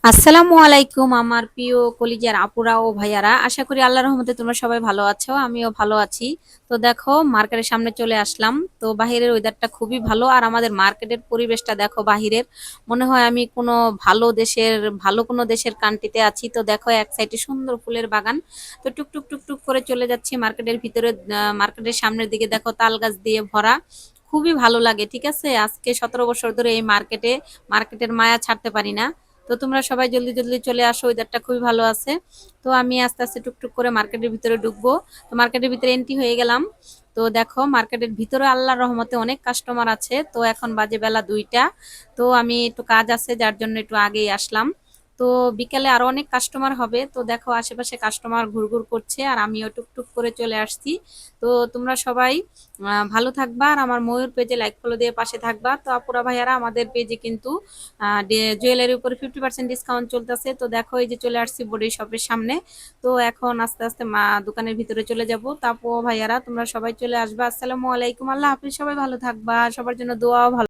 আসসালামু আলাইকুম আমার প্রিয় কলিজার আপুরা ও ভাইয়ারা, আশা করি আল্লাহর রহমতে তোমরা সবাই ভালো আছো, আমিও ভালো আছি। তো দেখো মার্কেটের সামনে চলে আসলাম। তো বাহিরের ওয়েদারটা খুবই ভালো, আর আমাদের মার্কেটের পরিবেশটা দেখো বাহিরের, মনে হয় আমি কোনো ভালো কোনো দেশের কান্ট্রিতে আছি। তো দেখো এক সাইডে সুন্দর ফুলের বাগান। তো টুকটুক টুকটুক করে চলে যাচ্ছি মার্কেটের ভিতরে। মার্কেটের সামনের দিকে দেখো তাল গাছ দিয়ে ভরা, খুবই ভালো লাগে। ঠিক আছে, আজকে 17 বছর ধরে এই মার্কেটের মায়া ছাড়তে পারি না। তো তোমরা সবাই জলদি জলদি চলে আসো, ওয়েদারটা খুবই ভালো আছে। তো আমি আস্তে আস্তে টুকটুক করে মার্কেটের ভিতরে ঢুকবো। তো মার্কেটের ভিতরে এন্ট্রি হয়ে গেলাম। তো দেখো মার্কেটের ভিতরে আল্লাহর রহমতে অনেক কাস্টমার আছে। তো এখন বাজে বেলা 2টা। তো আমি একটু কাজ আছে যার জন্য একটু আগেই আসলাম। তো বিকেলে আরো অনেক কাস্টমার হবে। তো দেখো আশেপাশে কাস্টমার ঘুরঘুর করছে, আর আমিও টুকটুক করে চলে আসছি। তো তোমরা সবাই ভালো থাকবা, আর আমার ময়ূর পেজে লাইক ফলো দিয়ে পাশে থাকবা। তো আপুরা ভাইয়ারা, আমাদের পেজে কিন্তু জুয়েলারির উপরে 50% ডিসকাউন্ট চলতেছে। তো দেখো এই যে চলে আসছি বডি শপের সামনে। তো এখন আস্তে আস্তে দোকানের ভিতরে চলে যাব। তাপো ভাইয়ারা তোমরা সবাই চলে আসবা। আসসালামু আলাইকুম, আল্লাহ হাফিজ, সবাই ভালো থাকবা, সবার জন্য দোয়া ভালো।